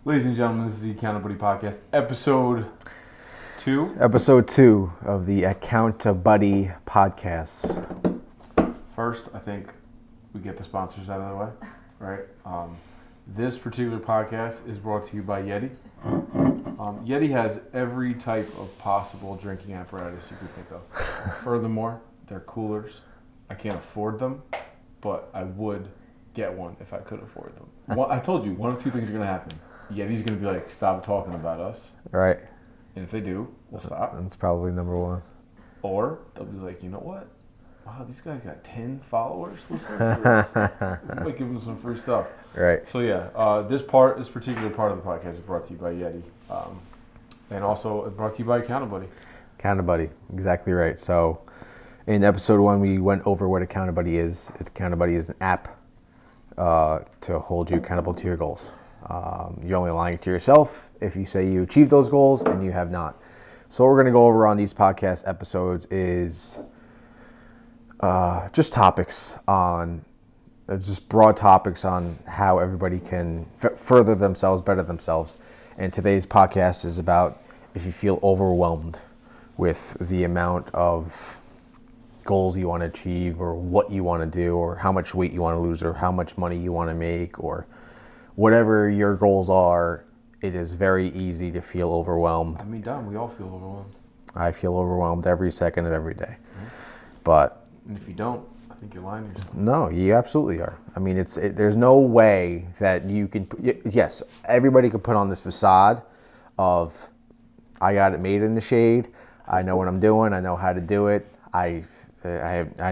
Ladies and gentlemen, this is the AccountaBuddy podcast, episode 2. Episode 2 of the AccountaBuddy podcast. First, I think we get the sponsors out of the way, right? This particular podcast is brought to you by Yeti. Yeti has every type of possible drinking apparatus you could think of. Furthermore, they're coolers. I can't afford them, but I would get one if I could afford them. I told you, one of two things are going to happen. Yeti's going to be like, stop talking about us. Right. And if they do, we'll stop. That's probably number one. Or they'll be like, you know what? Wow, these guys got 10 followers listening to this. We might give them some free stuff. Right. So yeah, this particular part of the podcast is brought to you by Yeti. And also brought to you by AccountaBuddy. AccountaBuddy, exactly right. So in episode 1, we went over what AccountaBuddy is. AccountaBuddy is an app to hold you accountable to your goals. You're only lying to yourself if you say you achieved those goals and you have not. So what we're going to go over on these podcast episodes is just topics on, just broad topics on how everybody can further themselves, better themselves. And today's podcast is about if you feel overwhelmed with the amount of goals you want to achieve or what you want to do or how much weight you want to lose or how much money you want to make or whatever your goals are. It is very easy to feel overwhelmed. I mean, Don, we all feel overwhelmed. I feel overwhelmed every second of every day. Mm-hmm. But and if you don't, I think you're lying to yourself. No, you absolutely are. I mean, there's no way that you can. Yes, everybody could put on this facade of, I got it made in the shade. I know what I'm doing. I know how to do it. I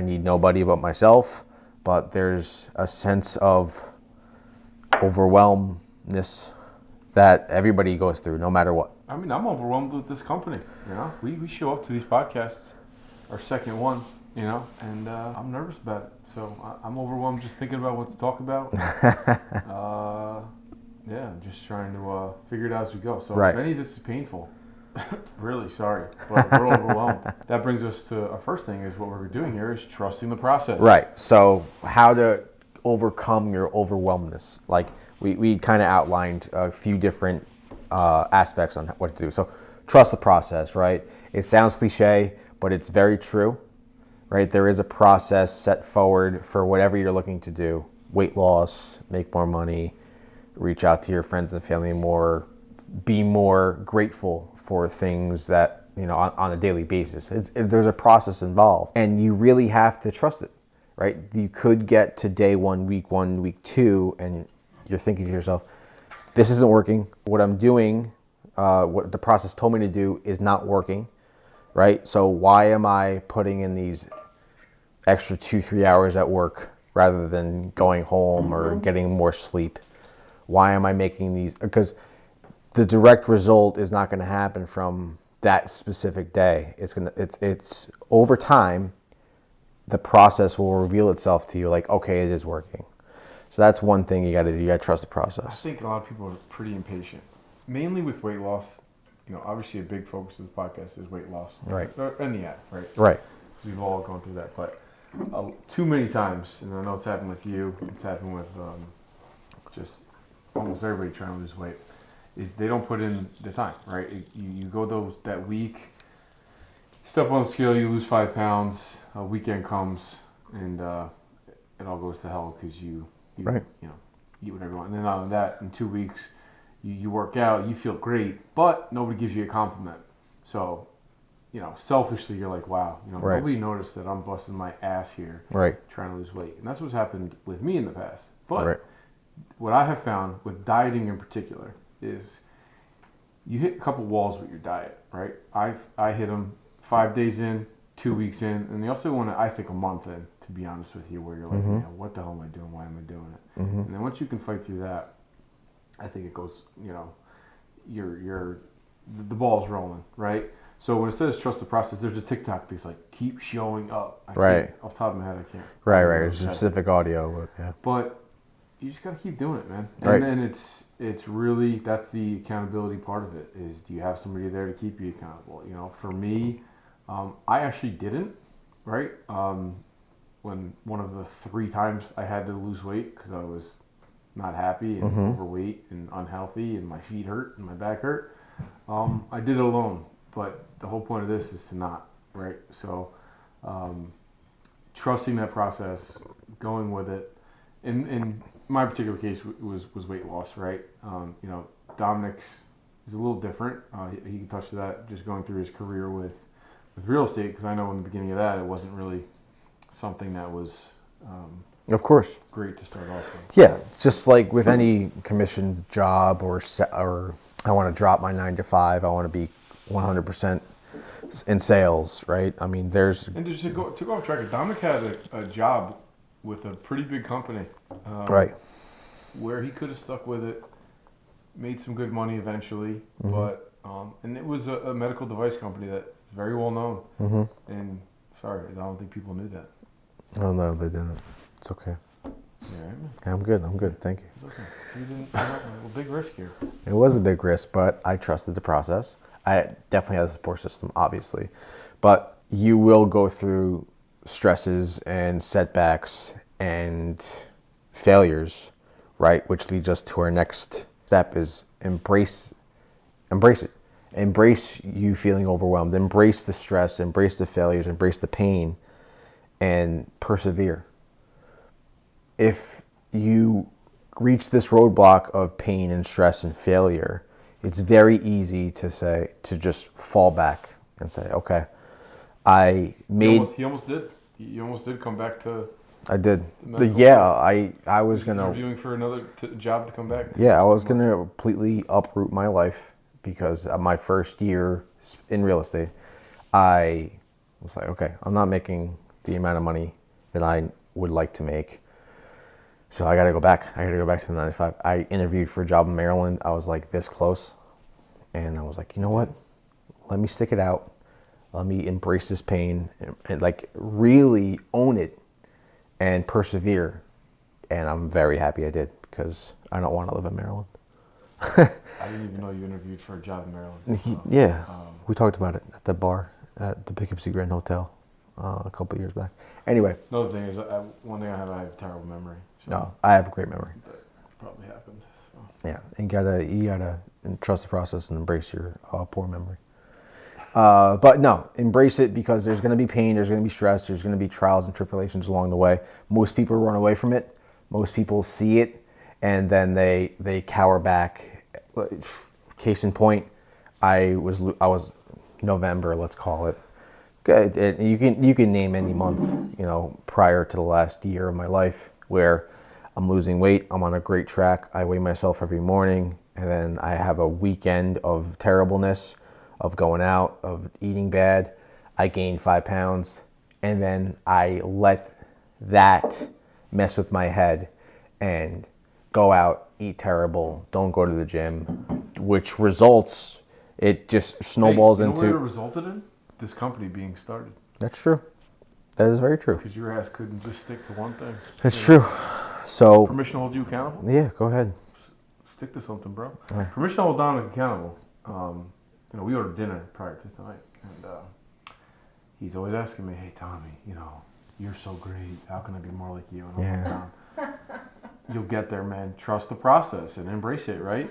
need nobody but myself. But there's a sense of overwhelmness that everybody goes through, no matter what. I mean, I'm overwhelmed with this company. You know, we show up to these podcasts, our second one. You know, and I'm nervous about it. So I'm overwhelmed just thinking about what to talk about. Yeah, just trying to figure it out as we go. So right. If any of this is painful, really sorry, but we're overwhelmed. That brings us to our first thing is what we're doing here is trusting the process. Right. So how to overcome your overwhelmness. Like we kind of outlined a few different aspects on what to do. So trust the process, right? It sounds cliche, but it's very true. Right, there is a process set forward for whatever you're looking to do. Weight loss, make more money, reach out to your friends and family more, be more grateful for things that, you know, on a daily basis. There's a process involved, and you really have to trust it, right? You could get to day 1, week 1, week 2, and you're thinking to yourself, this isn't working. What I'm doing, what the process told me to do is not working. Right? So why am I putting in these extra 2-3 hours at work rather than going home or getting more sleep? Why am I making these? Because the direct result is not going to happen from that specific day. It's over time, the process will reveal itself to you like, okay, it is working. So that's one thing you got to do. You got to trust the process. I think a lot of people are pretty impatient, mainly with weight loss. You know, obviously a big focus of the podcast is weight loss. Right. And the app, right? Right. We've all gone through that. But too many times, and I know it's happened with you, it's happened with just almost everybody trying to lose weight, is they don't put in the time, right? You go that week, step on the scale, you lose 5 pounds, a weekend comes, and it all goes to hell because you right. You know, eat whatever you want. And then out of that, in 2 weeks, you work out, you feel great, but nobody gives you a compliment. So, you know, selfishly, you're like, wow, you know, right. Nobody noticed that I'm busting my ass here, right, trying to lose weight. And that's what's happened with me in the past. But right. What I have found with dieting in particular is you hit a couple walls with your diet, right? I hit them 5 days in, 2 weeks in, and they also want to, I think, a month in, to be honest with you, where you're like, man, what the hell am I doing? Why am I doing it? Mm-hmm. And then once you can fight through that, I think it goes, you know, the ball's rolling, right? So when it says trust the process, there's a TikTok that's like, keep showing up. Right. Off the top of my head, I can't. Right. It's specific audio, but yeah. But you just got to keep doing it, man. And right. then it's really, that's the accountability part of it, is do you have somebody there to keep you accountable? You know, for me, I actually didn't, right? When one of the 3 times I had to lose weight because I was not happy and overweight and unhealthy and my feet hurt and my back hurt, I did it alone. But the whole point of this is to not, right? So trusting that process, going with it. In my particular case was weight loss, right? Dominic's is a little different. He can touch to that just going through his career with real estate, because I know in the beginning of that it wasn't really something that was of course great to start off with. Yeah, just like with any commissioned job or I want to drop my 9 to 5, I want to be 100% in sales, right? I mean, and just to go off track, Dominic had a job with a pretty big company, right, where he could have stuck with it, made some good money eventually, but and it was a medical device company that is very well known. And sorry, I don't think people knew that. Oh no, they didn't. It's okay. Yeah, I'm good. Thank you. It's okay. You didn't. Well, big risk here. It was a big risk, but I trusted the process. I definitely had a support system, obviously, but you will go through stresses and setbacks and failures, right? Which leads us to our next step: is embrace it. Embrace you feeling overwhelmed. Embrace the stress. Embrace the failures. Embrace the pain, and persevere. If you reach this roadblock of pain and stress and failure, it's very easy to just fall back and say, okay, I made... He almost did. You almost did come back to... I did. I was going to... Interviewing for another job to come back. Yeah, I was going to completely uproot my life because my first year in real estate, I was like, okay, I'm not making the amount of money that I would like to make. So I got to go back. I got to go back to the 9 to 5. I interviewed for a job in Maryland. I was like this close. And I was like, you know what? Let me stick it out. Let me embrace this pain and like really own it and persevere. And I'm very happy I did, because I don't want to live in Maryland. I didn't even know you interviewed for a job in Maryland. So, yeah. We talked about it at the bar at the Poughkeepsie Grand Hotel a couple of years back. Anyway. Another thing is, one thing I have a terrible memory. So no, I have a great memory. That probably happened. So. Yeah, you gotta trust the process and embrace your poor memory. But no, embrace it, because there's going to be pain, there's going to be stress, there's going to be trials and tribulations along the way. Most people run away from it. Most people see it and then they cower back. Case in point, I was November, let's call it. Good. You can name any month, prior to the last year of my life where I'm losing weight. I'm on a great track. I weigh myself every morning, and then I have a weekend of terribleness, of going out, of eating bad. I gained 5 pounds, and then I let that mess with my head and go out, eat terrible, don't go to the gym, which results, it just snowballs into... what it resulted in? This company being started. That's true. That is very true. Because your ass couldn't just stick to one thing. That's true. So... Permission to hold you accountable? Yeah, go ahead. Stick to something, bro. Right. Permission to hold Dominic accountable. We ordered dinner prior to tonight, and he's always asking me, "Hey, Tommy, you're so great. How can I be more like you?" And I'm like, "You'll get there, man. Trust the process and embrace it, right?"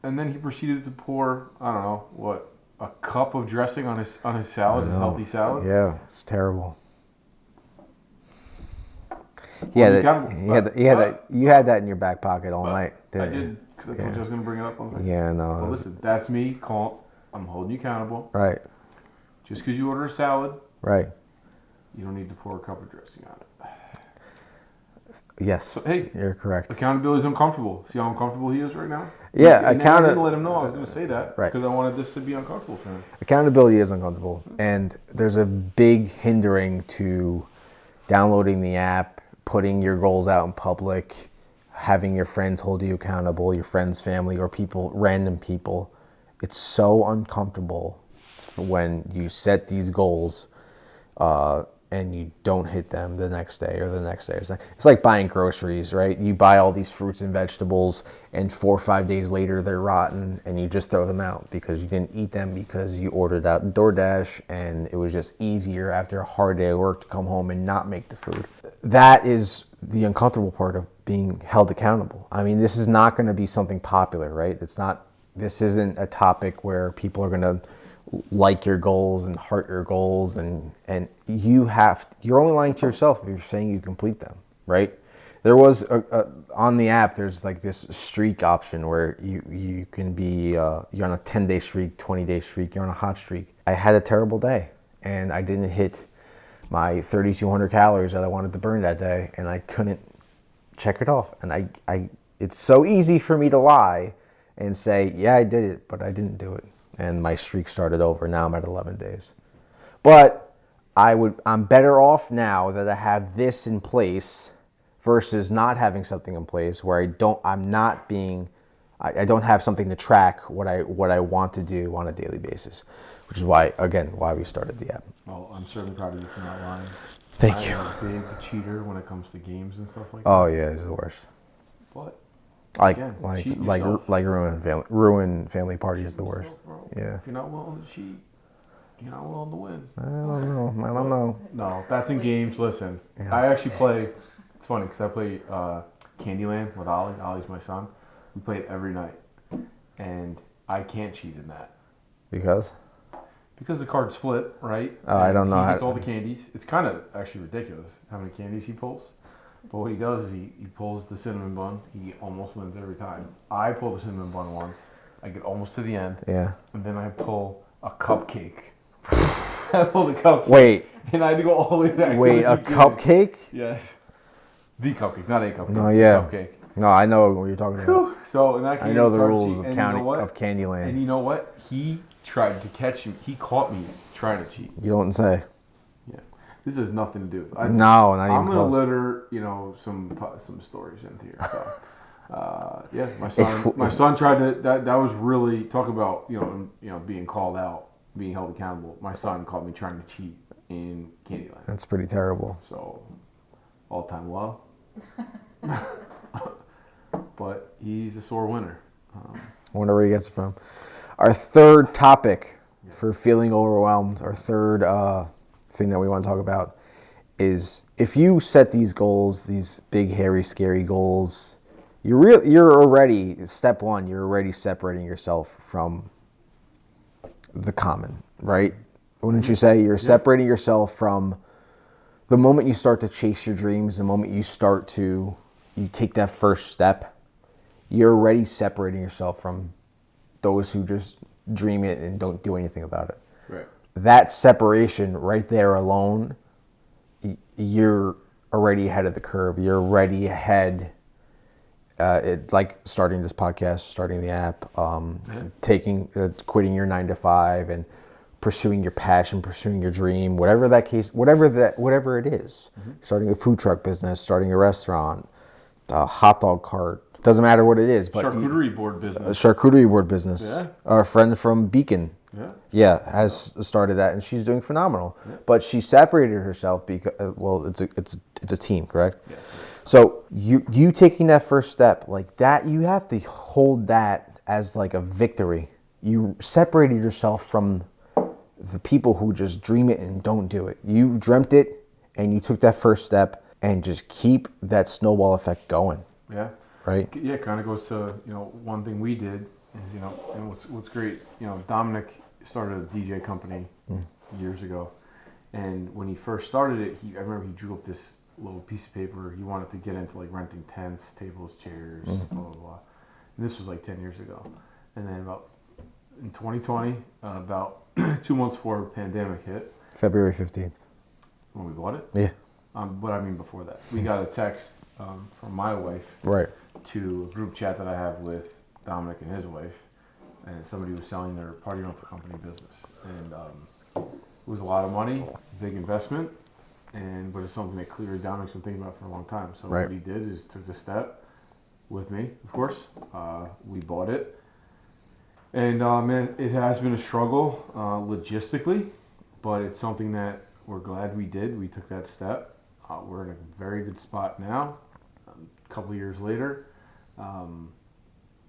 And then he proceeded to pour, I don't know, a cup of dressing on his salad, his healthy salad. Yeah, it's terrible. You had that in your back pocket all night. I did, because I told you I was going to bring it up. Yeah, no. Well, listen, that's me. I'm holding you accountable. Right. Just because you order a salad, right, you don't need to pour a cup of dressing on it. Yes. So, hey, you're correct. Accountability is uncomfortable. See how uncomfortable he is right now? Yeah, I didn't let him know I was going to say that, right, because I wanted this to be uncomfortable for him. Accountability is uncomfortable, and there's a big hindering to downloading the app, putting your goals out in public, having your friends hold you accountable, your friends, family, or people, random people. It's so uncomfortable when you set these goals and you don't hit them the next day or the next day. It's like buying groceries, right? You buy all these fruits and vegetables, and 4 or 5 days later they're rotten, and you just throw them out because you didn't eat them because you ordered out DoorDash, and it was just easier after a hard day of work to come home and not make the food. That is the uncomfortable part of being held accountable. I mean, this is not going to be something popular, right? This isn't a topic where people are going to like your goals and heart your goals, and you're only lying to yourself if you're saying you complete them, right? There was on the app, there's like this streak option where you can be you're on a 10-day streak, 20-day streak, you're on a hot streak. I had a terrible day and I didn't hit my 3,200 calories that I wanted to burn that day, and I couldn't check it off. And I it's so easy for me to lie and say, yeah, I did it, but I didn't do it. And my streak started over. Now I'm at 11 days. But I'm better off now that I have this in place versus not having something in place where I don't have something to track what I want to do on a daily basis, which is why we started the app. Well, I'm certainly proud of you for not lying. Thank you. I'm a big cheater when it comes to games and stuff like that. Oh yeah, it's the worst. But Like cheat yourself. ruin family party is the worst. Bro. Yeah. If you're not willing to cheat, you're not willing to win. I don't know. No, that's in games. Listen, Yeah. I actually play. It's funny because I play Candyland with Ollie. Ollie's my son. We play it every night, and I can't cheat in that Because the cards flip, right? I don't know He how gets to- all the candies. It's kind of actually ridiculous how many candies he pulls. But what he does is he pulls the cinnamon bun. He almost wins every time. I pull the cinnamon bun once. I get almost to the end. yeah. And then I pull a cupcake. I pull the cupcake. Wait, And I had to go all the way back. wait, a cupcake? Yes. The cupcake, not a cupcake. No, yeah. The cupcake. No, I know what you're talking about. Whew. So in that case, I know the it's hard to rules cheat. of And you know what? Candyland. And you know what? He tried to catch me. He caught me trying to cheat. You don't say. Yeah. This has nothing to do with it. No, not even I'm close. gonna litter, some stories into here. So, yeah, my son tried to. That was really talk about being called out, being held accountable. My son caught me trying to cheat in Candyland. That's pretty terrible. So, all time low. But he's a sore winner. I wonder where he gets it from. Our third topic for feeling overwhelmed, our third thing that we want to talk about is if you set these goals, these big, hairy, scary goals, you're already, step one, you're already separating yourself from the common, right? Wouldn't you say? You're separating yourself from the moment you start to chase your dreams, the moment you take that first step, you're already separating yourself from those who just dream it and don't do anything about it. Right. That separation right there alone, you're already ahead of the curve. You're already ahead. Like starting this podcast, starting the app, quitting your 9 to 5 and pursuing your passion, pursuing your dream, whatever it is. Mm-hmm. Starting a food truck business, starting a restaurant, a hot dog cart. Doesn't matter what it is, but charcuterie board business. A charcuterie board business. Yeah. Our friend from Beacon. Has started that, and she's doing phenomenal. Yeah. But she separated herself because it's a team, correct? Yes. So you taking that first step like that, you have to hold that as like a victory. You separated yourself from the people who just dream it and don't do it. You dreamt it, and you took that first step, and just keep that snowball effect going. Yeah. Right. Yeah, it kind of goes to one thing we did is and what's great, Dominic started a DJ company years ago, and when he first started it, I remember he drew up this little piece of paper. He wanted to get into like renting tents, tables, chairs, blah blah blah. And this was like 10 years ago, and then in 2020, about 2 months before the pandemic hit, February 15th, when we bought it. Yeah. But I mean before that, we got a text from my wife. Right. To a group chat that I have with Dominic and his wife, and somebody was selling their party rental company business, and it was a lot of money, big investment, but it's something that clearly Dominic's been thinking about for a long time. So What he did is took the step with me, of course. We bought it, and man, it has been a struggle logistically, but it's something that we're glad we did. We took that step. We're in a very good spot now. A couple years later,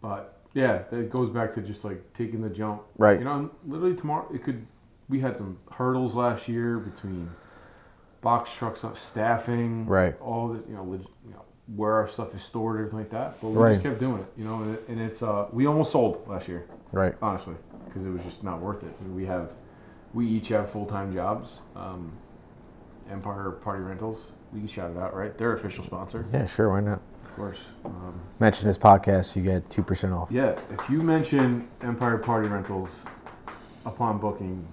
but yeah, it goes back to just like taking the jump. Right. Literally tomorrow we had some hurdles last year between box trucks, staffing, right? All the where our stuff is stored, everything like that. But we just kept doing it, and it's we almost sold last year. Right. Honestly, because it was just not worth it. We each have full-time jobs. Empire Party Rentals. We can shout it out, right? They're official sponsor. Yeah, sure. Why not? Of course. Mention this podcast, you get 2% off. Yeah, if you mention Empire Party Rentals upon booking,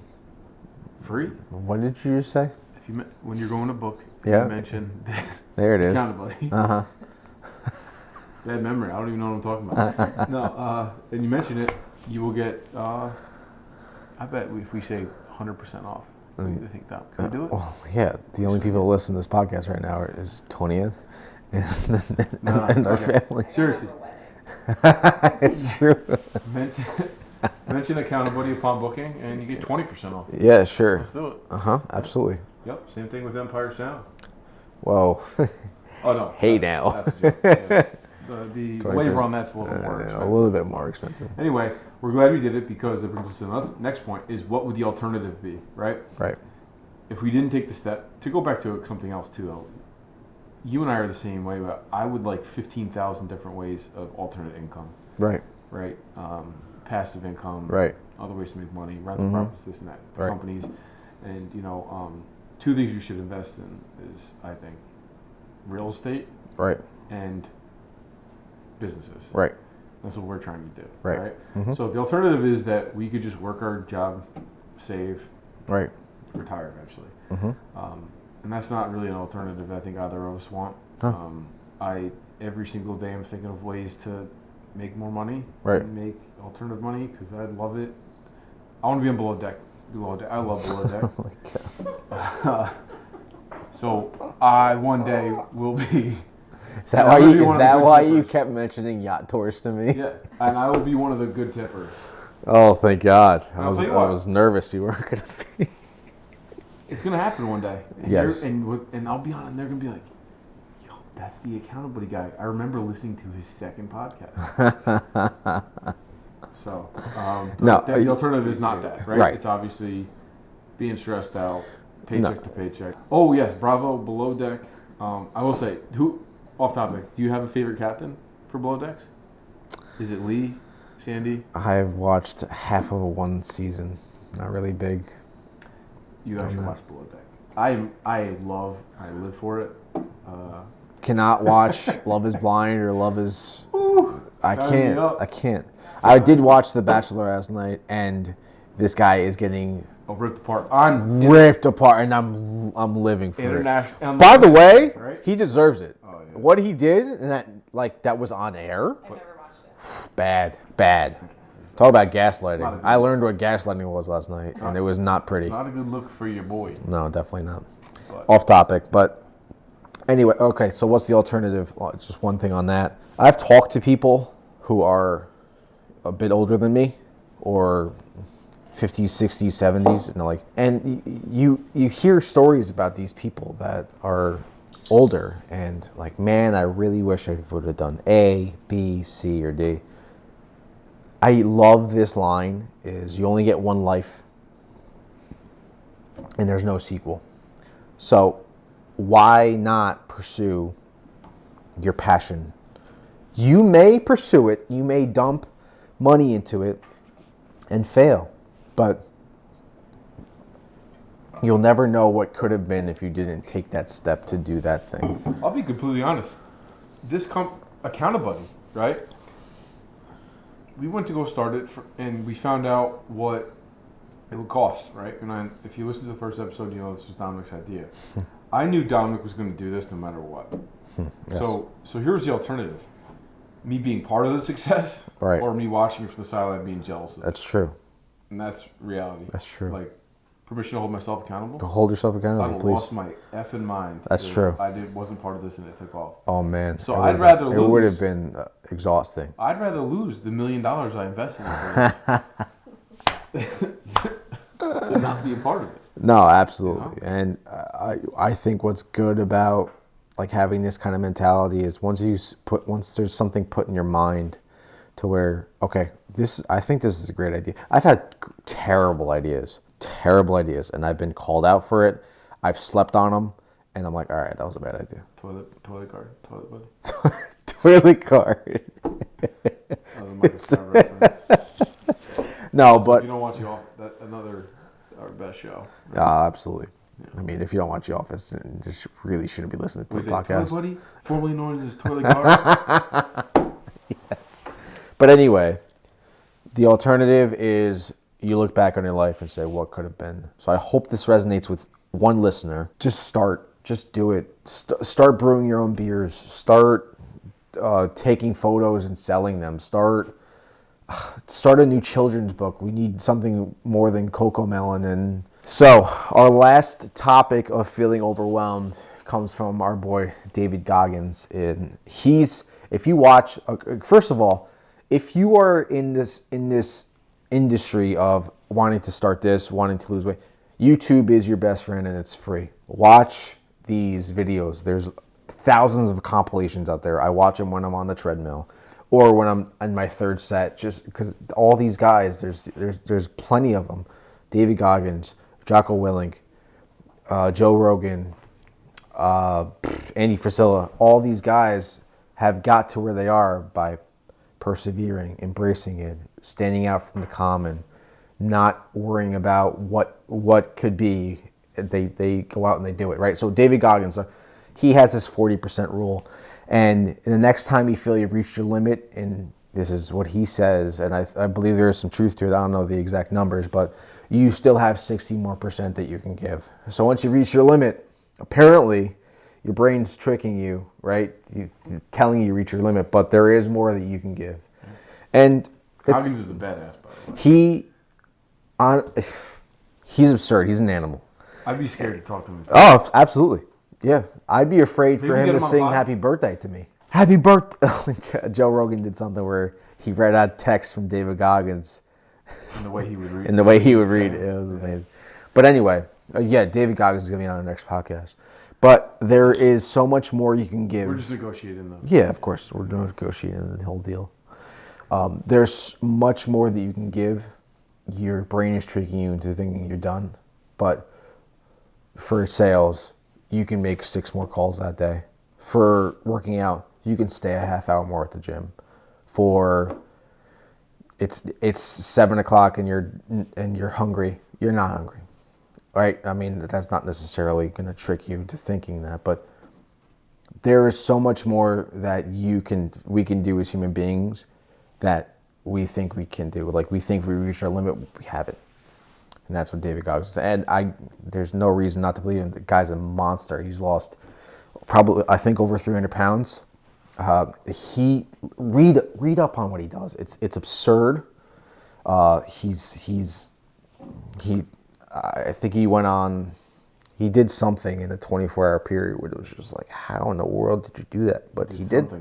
free. What did you just say? If you when you're going to book, you mention there it is. AccountaBuddy. Bad memory. I don't even know what I'm talking about. No, and you mention it, you will get. I bet if we say 100% off, I think that can we do it? Well, yeah. The only people who listen to this podcast right now is 20th and our family. Seriously, it's true. Mention AccountaBuddy upon booking, and you get 20% off. Yeah, sure. Let's do it. Absolutely. Yep. Same thing with Empire Sound. Whoa. Oh no. Hey now. That's a joke. Yeah. The labor on that's a little more expensive. A little bit more expensive. Anyway, we're glad we did it because it brings us to the next point is what would the alternative be, right? Right. If we didn't take the step, to go back to something else too, though, you and I are the same way, but I would like 15,000 different ways of alternate income. Right. Right. Passive income. Right. Other ways to make money, rental properties, this and that, right. Companies. And, two things you should invest in is, I think, real estate. Right. And businesses. Right. That's what we're trying to do. Right. Mm-hmm. So the alternative is that we could just work our job, save, right, retire eventually. Mm-hmm. And that's not really an alternative I think either of us want. Huh. Every single day I'm thinking of ways to make more money. Right. And make alternative money because I love it. I want to be on below deck. I love below deck. Oh my God. So I one day will be. Is that why you kept mentioning yacht tours to me? Yeah, and I will be one of the good tippers. Oh, thank God! I was nervous you weren't gonna be. It's gonna happen one day. And yes. And I'll be on, and they're gonna be like, "Yo, that's the AccountaBuddy guy." I remember listening to his second podcast. So, no, the alternative is not that, right? It's obviously being stressed out, paycheck to paycheck. Oh yes, bravo, below deck. I will say, off topic, do you have a favorite captain for below decks? Is it Lee, Sandy? I've watched half of one season. Not really big. You actually watch below deck. I live for it. Cannot watch Love is Blind or Love is. Ooh, I can't. I did watch The Bachelor last night, and this guy is getting ripped apart. Ripped apart, and I'm living for it. By the way, right? He deserves it. Oh, yeah. What he did, and that was on air. I never watched it. Bad. Talk about gaslighting. I learned what gaslighting was last night, and it was not pretty. Not a good look for your boy. No, definitely not. Off topic, but anyway, okay, so what's the alternative? Just one thing on that. I've talked to people who are a bit older than me, or 50s, 60s, 70s, and you hear stories about these people that are older, and like, man, I really wish I would have done A, B, C, or D. I love this line, is you only get one life, and there's no sequel. So why not pursue your passion? You may pursue it, you may dump money into it and fail, but you'll never know what could have been if you didn't take that step to do that thing. I'll be completely honest. This AccountaBuddy, right? We went to go start it, and we found out what it would cost, right? And if you listen to the first episode, you know this was Dominic's idea. I knew Dominic was going to do this no matter what. Yes. So here's the alternative. Me being part of the success, right, or me watching it from the sideline being jealous of it. That's true. And that's reality. That's true. Like, permission to hold myself accountable? To hold yourself accountable, I please. lost my effing mind. That's true. Wasn't part of this and it took off. Oh, man. So I'd rather lose. It would have been exhausting. I'd rather lose the $1 million I invested in than not be a part of it. No, absolutely. You know? And I think what's good about like having this kind of mentality is once there's something put in your mind to where, okay, I think this is a great idea. I've had terrible ideas, and I've been called out for it. I've slept on them, And I'm like, all right, that was a bad idea. Toilet card, toilet buddy. Toilet card. That was a Michael Scott reference. No, So but if you don't watch The Office, that's our best show. absolutely. I mean, if you don't watch The Office, then you just really shouldn't be listening to the podcast. Toilet buddy, formerly known as Toilet Card. Yes. But anyway, the alternative is you look back on your life and say, what could have been? So I hope this resonates with one listener. Just start. Just do it. Start brewing your own beers. Start taking photos and selling them. Start a new children's book. We need something more than Cocomelon. And so our last topic of feeling overwhelmed comes from our boy David Goggins. And if you watch, first of all, if you are in this industry of wanting to start this, wanting to lose weight, YouTube is your best friend and it's free. Watch these videos. There's thousands of compilations out there. I watch them when I'm on the treadmill or when I'm in my third set, just because all these guys, there's plenty of them. David Goggins, Jocko Willink, Joe Rogan, Andy Frisella, all these guys have got to where they are by persevering, embracing it, standing out from the common, not worrying about what could be. They go out and they do it, right? So David Goggins, he has this 40% rule. And the next time you feel you've reached your limit, and this is what he says, and I believe there is some truth to it. I don't know the exact numbers, but you still have 60 more percent that you can give. So once you reach your limit, apparently your brain's tricking you, right? Telling you reach your limit, but there is more that you can give. And Goggins is a badass, by the way. He's absurd. He's an animal. I'd be scared to talk to him. Oh, absolutely. Yeah. I'd be afraid for Maybe him get to him sing on happy birthday to me. Happy birthday. Joe Rogan did something where he read out text from David Goggins. And the way he would read. And the way he would read it. It was amazing. But anyway, David Goggins is going to be on our next podcast. But there is so much more you can give. We're just negotiating those. Yeah, of course. We're negotiating the whole deal. There's much more that you can give. Your brain is tricking you into thinking you're done. But for sales, you can make 6 more calls that day. For working out, you can stay a half hour more at the gym. For it's 7 o'clock and you're hungry. You're not hungry, right? I mean, that's not necessarily going to trick you into thinking that, but there is so much more that we can do as human beings that we think we can do. Like, we think we reach our limit, we haven't. And that's what David Goggins said. And there's no reason not to believe him. The guy's a monster. He's lost probably, I think, over 300 pounds. He read up on what he does. It's absurd. I think he did something in a 24-hour period where it was just like, how in the world did you do that? But he did. Huh?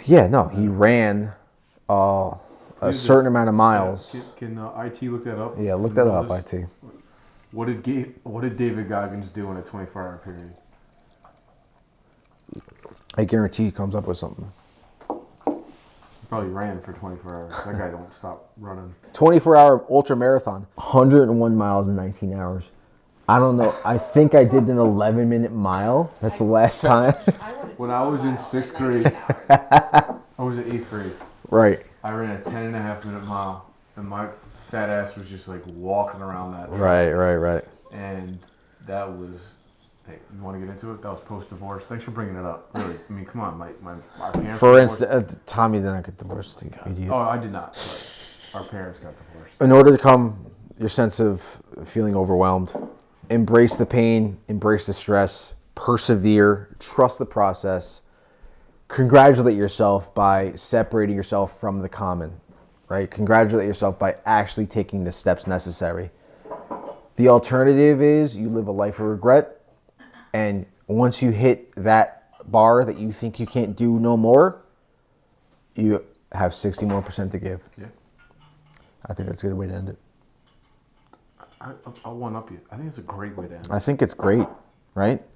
Yeah, no, he ran a certain amount of miles. Can IT look that up? Yeah, look that up, IT. What did David Goggins do in a 24-hour period? I guarantee he comes up with something. Probably ran for 24 hours. That guy don't stop running. 24-hour ultra marathon. 101 miles in 19 hours. I don't know. I think I did an 11-minute mile. That's the last time. When I was in 6th grade, I was in 8th grade. Right. I ran a 10.5-minute mile, and my fat ass was just like walking around that. Right. And that was, hey, you want to get into it? That was post-divorce. Thanks for bringing it up. Really, I mean, come on, our parents. For instance, Tommy did not get divorced. Idiot. Oh, I did not. But our parents got divorced. In order to calm your sense of feeling overwhelmed, embrace the pain, embrace the stress, persevere, trust the process. Congratulate yourself by separating yourself from the common, right? Congratulate yourself by actually taking the steps necessary. The alternative is you live a life of regret, and once you hit that bar that you think you can't do no more, you have 60 more percent to give. Yeah. I think that's a good way to end it. I'll one up you. I think it's a great way to end it. I think it's great, right?